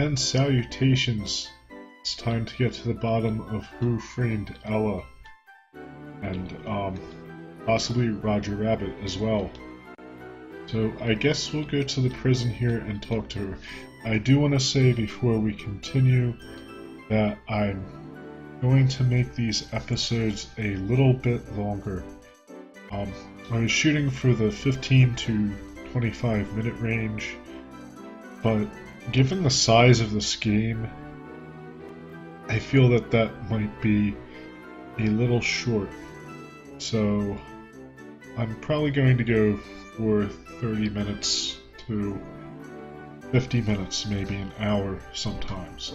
And salutations. It's time to get to the bottom of who framed Ella. And, possibly Roger Rabbit as well. So I guess we'll go to the prison here and talk to her. I do want to say before we continue that I'm going to make these episodes a little bit longer. I was shooting for the 15 to 25 minute range, but given the size of this game, I feel that that might be a little short. So I'm probably going to go for 30 minutes to 50 minutes, maybe an hour sometimes.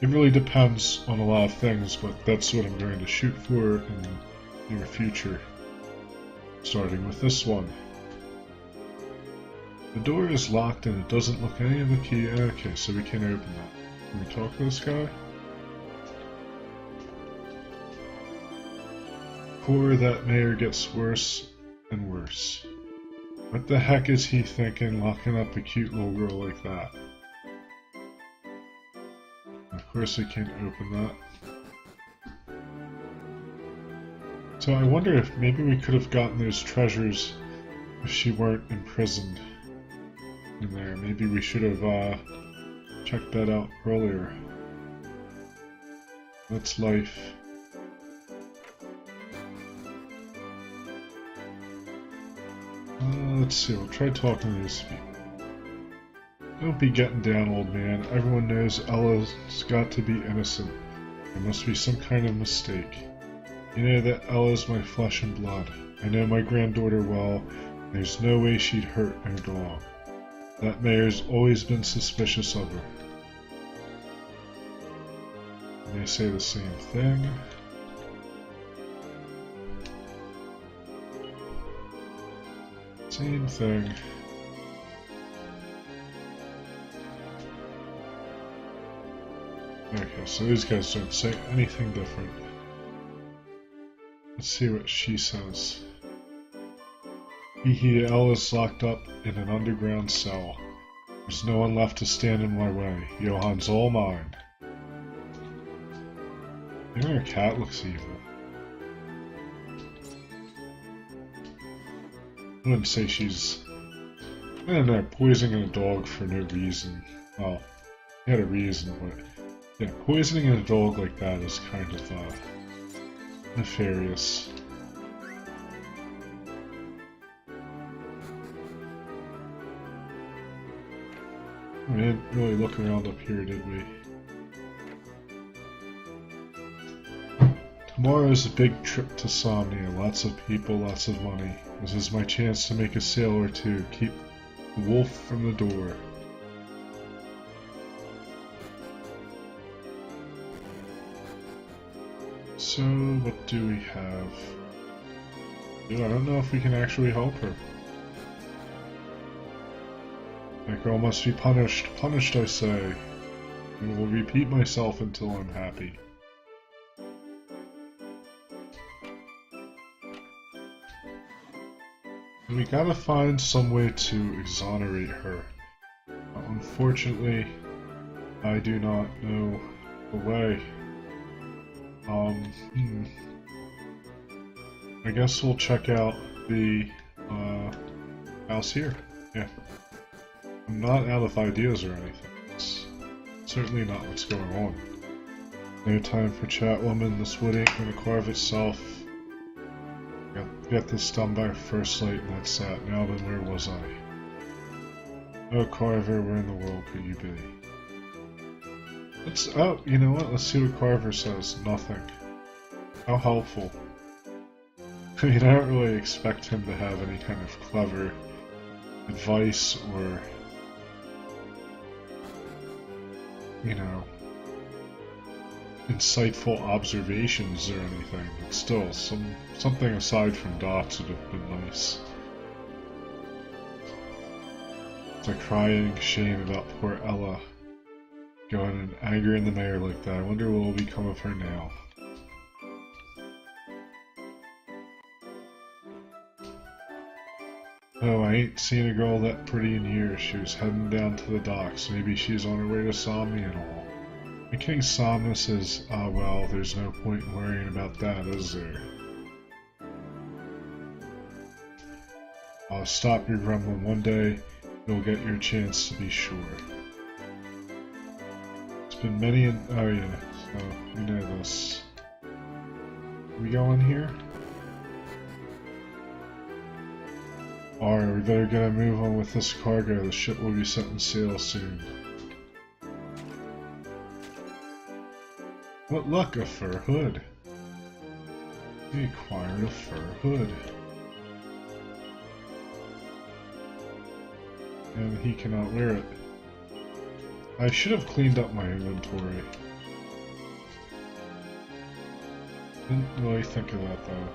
It really depends on a lot of things, but that's what I'm going to shoot for in the near future. Starting with this one. The door is locked and it doesn't look any of the key. Okay, so we can't open that. Can we talk to this guy? Poor that mayor gets worse and worse. What the heck is he thinking locking up a cute little girl like that? Of course we can't open that. So I wonder if maybe we could have gotten those treasures if she weren't imprisoned in there. Maybe we should have checked that out earlier. That's life. Let's see, we'll try talking to these people. Don't be getting down, old man. Everyone knows Ella's got to be innocent. There must be some kind of mistake. You know that Ella's my flesh and blood. I know my granddaughter well. There's no way she'd hurt no dog. That mayor's always been suspicious of her. And they say the same thing. Same thing. Okay, so these guys don't say anything different. Let's see what she says. Ella's locked up in an underground cell. There's no one left to stand in my way. Johan's all mine. Even her cat looks evil. I wouldn't say she's, I don't know, poisoning a dog for no reason. Well, he had a reason, but yeah, poisoning a dog like that is kind of nefarious. We didn't really look around up here, did we? Tomorrow's a big trip to Somnia. Lots of people, lots of money. This is my chance to make a sale or two. Keep the wolf from the door. So, what do we have? Dude, I don't know if we can actually help her. That girl must be punished. Punished, I say. I will repeat myself until I'm happy. We gotta find some way to exonerate her. Unfortunately, I do not know the way. I guess we'll check out the house here. Yeah. I'm not out of ideas or anything. It's certainly not what's going on. No time for chat, woman. This wood ain't gonna carve itself. Get this done by first light and that's that. Now then, where was I? Oh, Carver, where in the world could you be? Oh, you know what? Let's see what Carver says. Nothing. How helpful. I mean, I don't really expect him to have any kind of clever advice or, you know, insightful observations or anything, but still, something aside from dots would have been nice. It's like crying shame about poor Ella going and angering the mayor like that. I wonder what will become of her now. Oh, I ain't seen a girl that pretty in years. She was heading down to the docks. Maybe she's on her way to Somni and all. And King Somna says, ah well, there's no point in worrying about that, is there? I'll stop your grumbling. One day, you'll get your chance to be sure. It's been many an... oh yeah, so we know this. We go in here? Alright, we better get a move on with this cargo. The ship will be setting sail soon. What luck, a fur hood. We acquired a fur hood. And he cannot wear it. I should have cleaned up my inventory. Didn't really think of that though.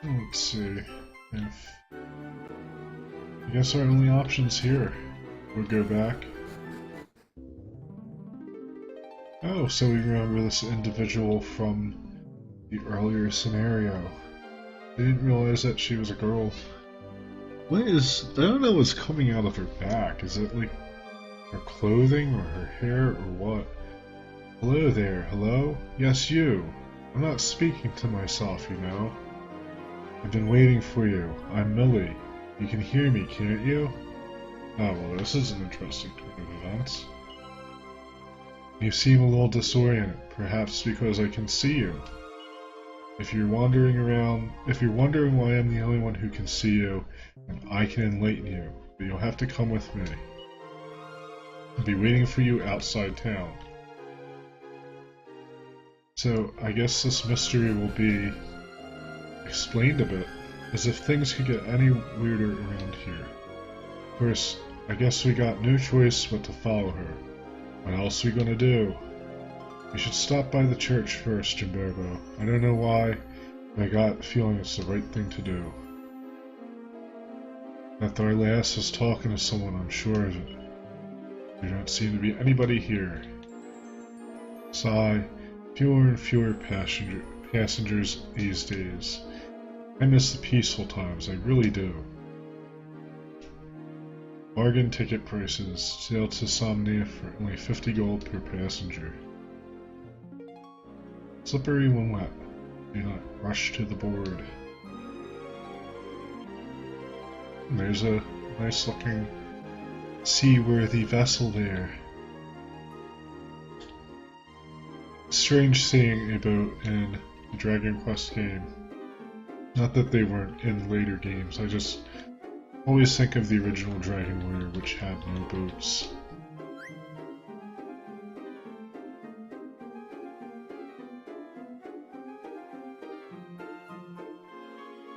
Let's see. I guess our only options here. We'll go back. Oh, so we remember this individual from the earlier scenario. I didn't realize that she was a girl. What is... I don't know what's coming out of her back. Is it like her clothing or her hair or what? Hello there, hello? Yes, you. I'm not speaking to myself, you know. I've been waiting for you. I'm Millie. You can hear me, can't you? Oh, well, this is an interesting turn of events. You seem a little disoriented, perhaps because I can see you. If you're wandering around, if you're wondering why I'm the only one who can see you, then I can enlighten you, but you'll have to come with me. I'll be waiting for you outside town. So, I guess this mystery will be explained a bit, as if things could get any weirder around here. Of course, I guess we got no choice but to follow her. What else we gonna do? We should stop by the church first, Jimbobo. I don't know why, but I got a feeling it's the right thing to do. After our last was talking to someone, I'm sure of it. There don't seem to be anybody here. Sigh, fewer and fewer passengers these days. I miss the peaceful times, I really do. Bargain ticket prices. Sail to Somnia for only 50 gold per passenger. Slippery when wet. Do not rush to the board. And there's a nice looking seaworthy vessel there. Strange seeing a boat in the Dragon Quest game. Not that they weren't in later games, I just always think of the original Dragon Warrior, which had no boats.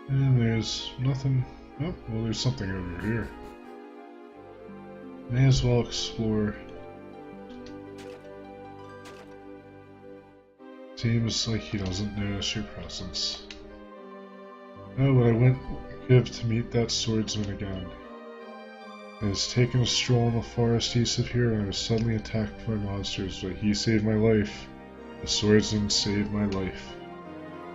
And there's nothing. Oh, well, there's something over here. May as well explore. Seems like he doesn't notice your presence. Oh, but I wouldn't give to meet that swordsman again. I was taking a stroll in the forest east of here and I was suddenly attacked by monsters, but he saved my life. The swordsman saved my life.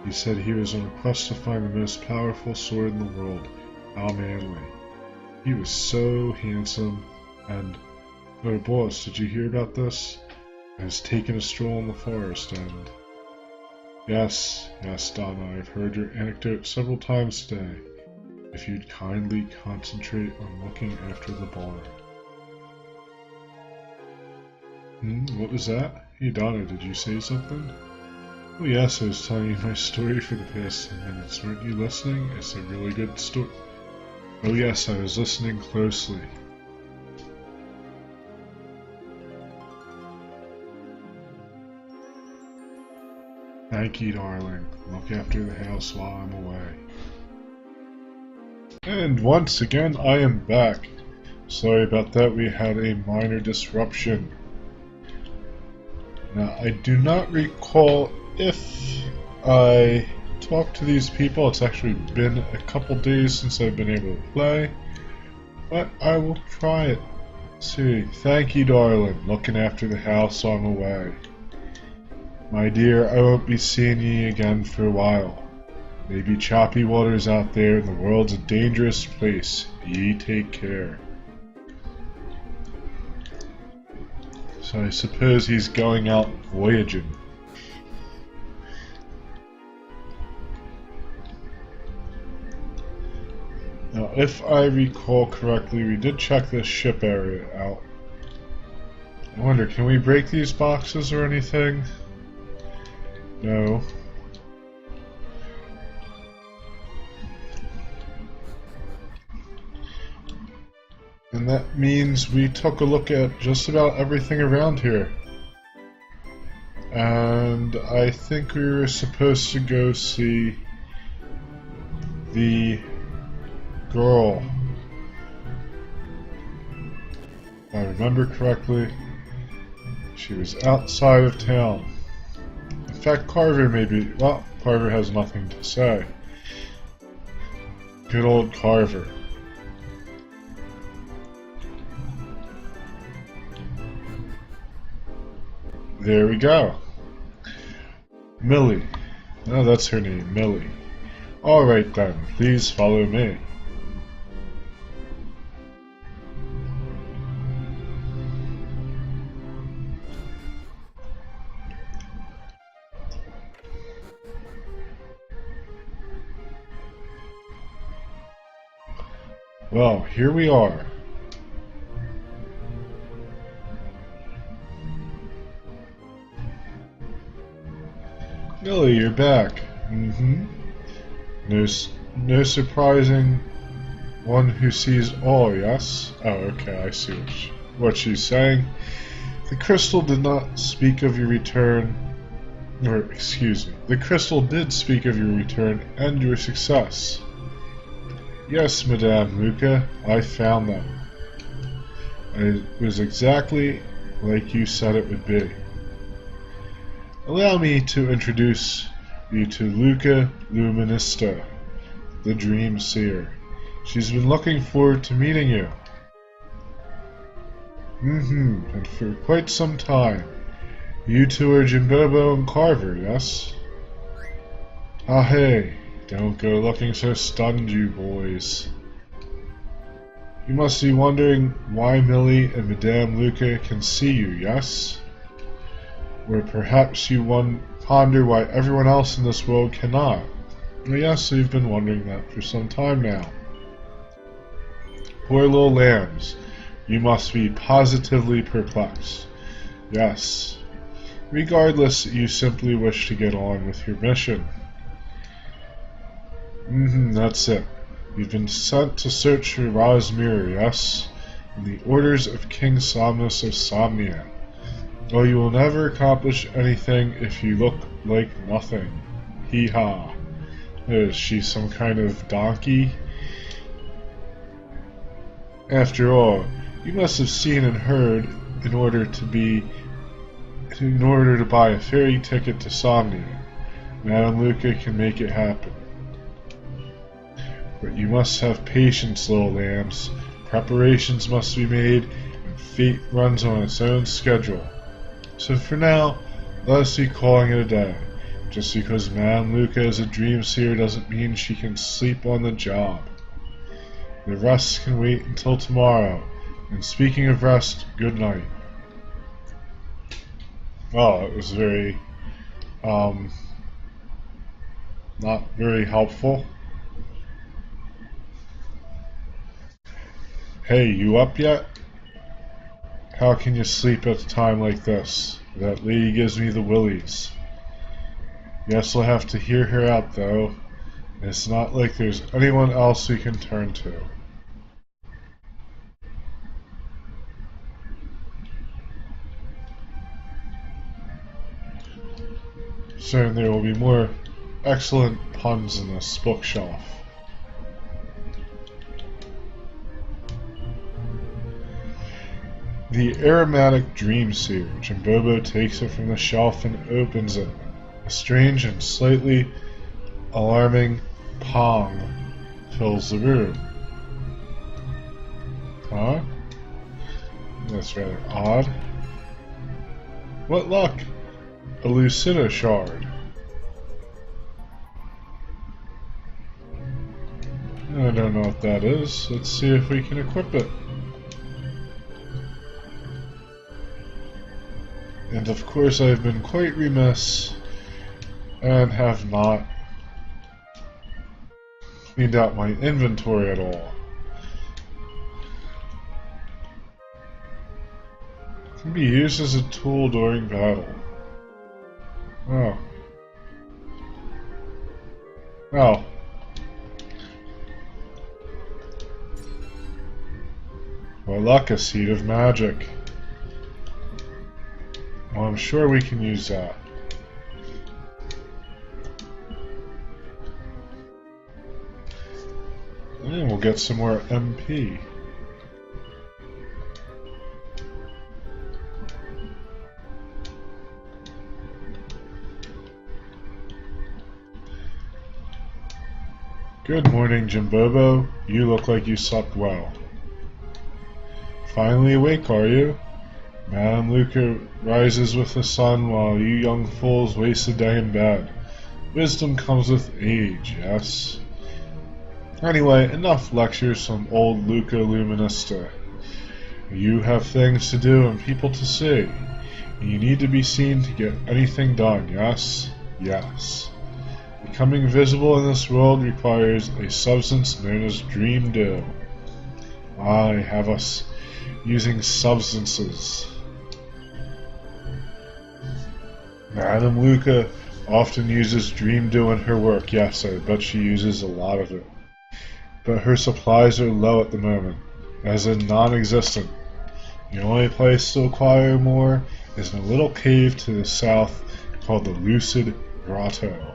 He said he was on a quest to find the most powerful sword in the world. How manly. He was so handsome, and... oh boss, did you hear about this? I was taking a stroll in the forest and... Yes, Donna, I've heard your anecdote several times today. If you'd kindly concentrate on looking after the bar. What was that? Hey Donna, did you say something? Oh yes, I was telling you my story for the past 10 minutes. Weren't you listening? It's a really good story. Oh yes, I was listening closely. Thank you, darling. Look after the house while I'm away. And once again, I am back. Sorry about that, we had a minor disruption. Now, I do not recall if I talked to these people. It's actually been a couple days since I've been able to play. but I will try it. See, thank you, darling, looking after the house on the way. My dear, I won't be seeing ye again for a while. Maybe choppy waters out there, and the world's a dangerous place. Ye take care. So I suppose he's going out voyaging. Now, if I recall correctly, we did check this ship area out. I wonder, can we break these boxes or anything? No. And that means we took a look at just about everything around here. And I think we were supposed to go see the girl. If I remember correctly, she was outside of town. In fact, Carver may be... well, Carver has nothing to say. Good old Carver. There we go. Millie. Oh, that's her name, Millie. Alright then, please follow me. Well, here we are. Millie, you're back. No surprising one who sees all, yes? Oh, okay, I see what she's saying. The crystal did not speak of your return, or excuse me, the crystal did speak of your return and your success. Yes, Madame Luca, I found them. It was exactly like you said it would be. Allow me to introduce you to Luca Luminista, the Dream Seer. She's been looking forward to meeting you. And for quite some time. You two are Jimbobo and Carver, yes? Ah, hey, don't go looking so stunned, you boys. You must be wondering why Millie and Madame Luca can see you, yes? Or perhaps you ponder why everyone else in this world cannot. Well, yes, we've been wondering that for some time now. Poor little lambs, you must be positively perplexed. Yes. Regardless, you simply wish to get on with your mission. That's it. You've been sent to search for Ra's mirror, yes? In the orders of King Somnus of Somnia. Well, you will never accomplish anything if you look like nothing. Hee-haw. Is she some kind of donkey? After all, you must have seen and heard in order to buy a ferry ticket to Somnia. Madame Luca can make it happen. But you must have patience, little lambs. Preparations must be made, and fate runs on its own schedule. So for now, let us be calling it a day. Just because Madame Luca is a dream seer doesn't mean she can sleep on the job. The rest can wait until tomorrow. And speaking of rest, good night. Well, it was very, not very helpful. Hey, you up yet? How can you sleep at a time like this? That lady gives me the willies. Guess we'll have to hear her out, though. It's not like there's anyone else we can turn to. Soon there will be more excellent puns in this bookshelf. The aromatic dream seer. Jimbobo takes it from the shelf and opens it. A strange and slightly alarming pong fills the room. Huh? That's rather odd. What luck! A Lucida shard. I don't know what that is. Let's see if we can equip it. And of course I've been quite remiss and have not cleaned out my inventory at all. It can be used as a tool during battle. Oh. Well. What luck, a seed of magic. Well, I'm sure we can use that. And we'll get some more MP. Good morning, Jimbobo. You look like you slept well. Finally awake, are you? Madame Luca rises with the sun while you young fools waste the day in bed. Wisdom comes with age, yes? Anyway, enough lectures from old Luca Luminista. You have things to do and people to see. You need to be seen to get anything done, yes? Yes. Becoming visible in this world requires a substance known as dream dew. I have us using substances. Madame Luca often uses dream dew in her work. Yes, I bet she uses a lot of it. But her supplies are low at the moment, as in non-existent. The only place to acquire more is in a little cave to the south called the Lucid Grotto.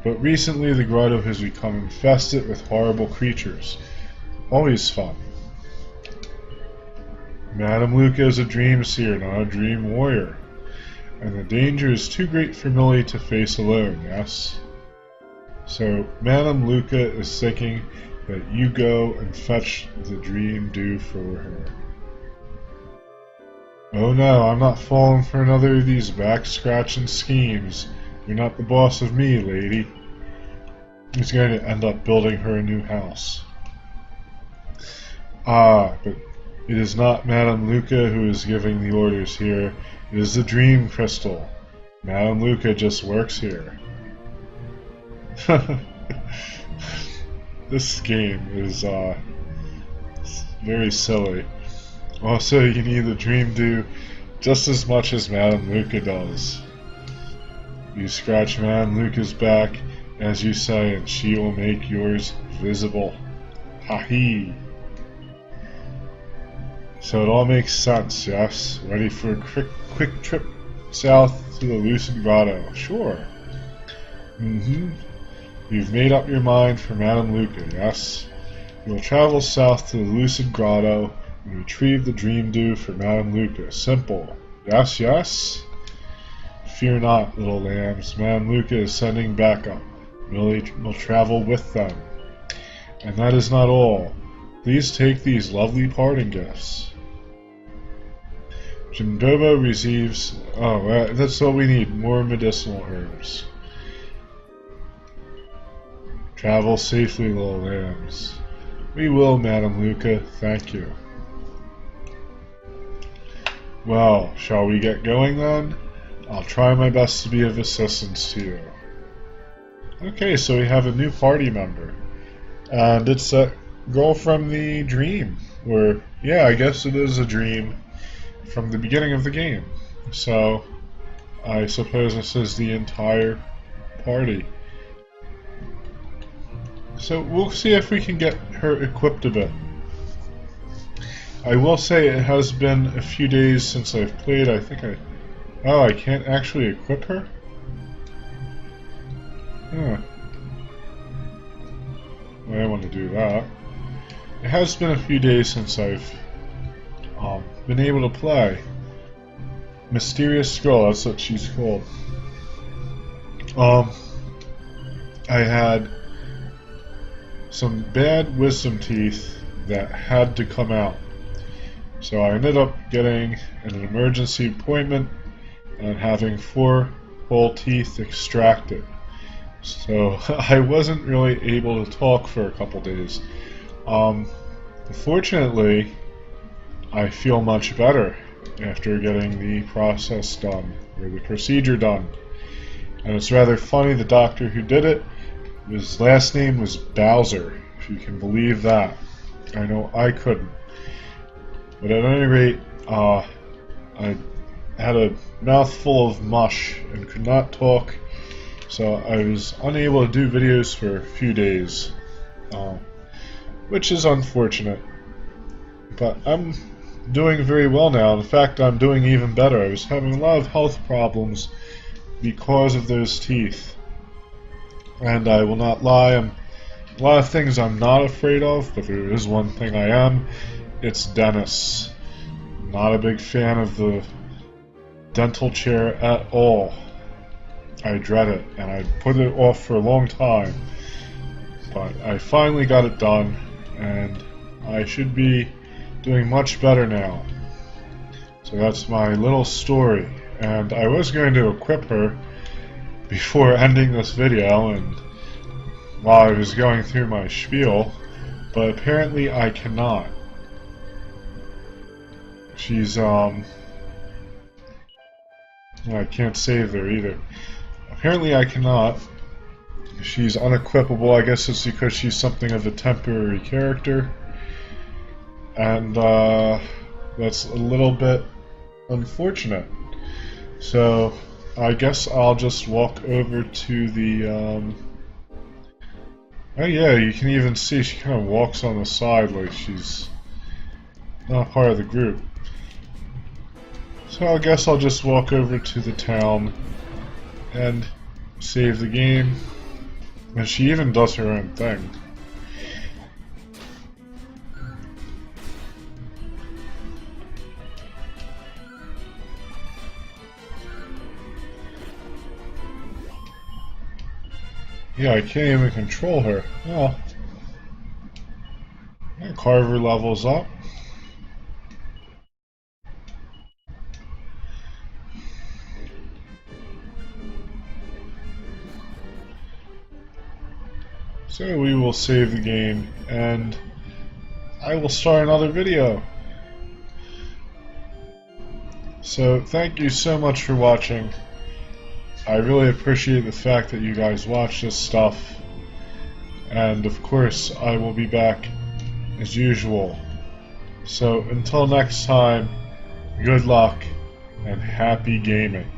But recently the grotto has become infested with horrible creatures. Always fun. Madame Luca is a dream seer, not a dream warrior. And the danger is too great for Millie to face alone, yes? So, Madame Luca is thinking that you go and fetch the dream dew for her. Oh no, I'm not falling for another of these back-scratching schemes. You're not the boss of me, lady. He's going to end up building her a new house. Ah, but it is not Madame Luca who is giving the orders here. It is the Dream Crystal. Madame Luca just works here. This game is very silly. Also, you need the Dream Dew just as much as Madame Luca does. You scratch Madame Luca's back, as you say, and she will make yours visible. Ha-hee! So it all makes sense, yes? Ready for a quick trip south to the Lucid Grotto? Sure. You've made up your mind for Madame Luca, yes? You'll travel south to the Lucid Grotto and retrieve the Dream Dew for Madame Luca. Simple. Yes, yes? Fear not, little lambs. Madame Luca is sending backup. Millie will travel with them. And that is not all. Please take these lovely parting gifts. Jimbobo receives... Oh, that's what we need. More medicinal herbs. Travel safely, little lambs. We will, Madame Luca. Thank you. Well, shall we get going then? I'll try my best to be of assistance to you. Okay, so we have a new party member. And it's a girl from the dream. Or, yeah, I guess it is a dream from the beginning of the game. So, I suppose this is the entire party. So, we'll see if we can get her equipped a bit. I will say it has been a few days since I've played. Oh, I can't actually equip her? Huh. I want to do that. It has been a few days since I've been able to play. Mysterious Skull, that's what she's called. I had some bad wisdom teeth that had to come out. So I ended up getting an emergency appointment and having 4 whole teeth extracted. So I wasn't really able to talk for a couple days. Fortunately, I feel much better after getting the process done, or the procedure done. And it's rather funny, the doctor who did it, his last name was Bowser, if you can believe that. I know I couldn't. But at any rate, I had a mouthful of mush and could not talk, so I was unable to do videos for a few days, which is unfortunate. But I'm doing very well now. In fact, I'm doing even better. I was having a lot of health problems because of those teeth. And I will not lie, a lot of things I'm not afraid of, but there is one thing I am. It's dentists. Not a big fan of the dental chair at all. I dread it, and I put it off for a long time. But I finally got it done, and I should be doing much better now. So that's my little story, and I was going to equip her before ending this video and while I was going through my spiel, but apparently I cannot. She's I can't save there either. Apparently I cannot. She's unequipable. I guess it's because she's something of a temporary character. And that's a little bit unfortunate. So I guess I'll just walk over to the oh yeah, you can even see she kind of walks on the side like she's not part of the group. So I guess I'll just walk over to the town and save the game. And she even does her own thing. Yeah, I can't even control her. Oh. Yeah, Carver levels up. So we will save the game, and I will start another video. So thank you so much for watching. I really appreciate the fact that you guys watch this stuff, and of course I will be back as usual. So until next time, good luck and happy gaming.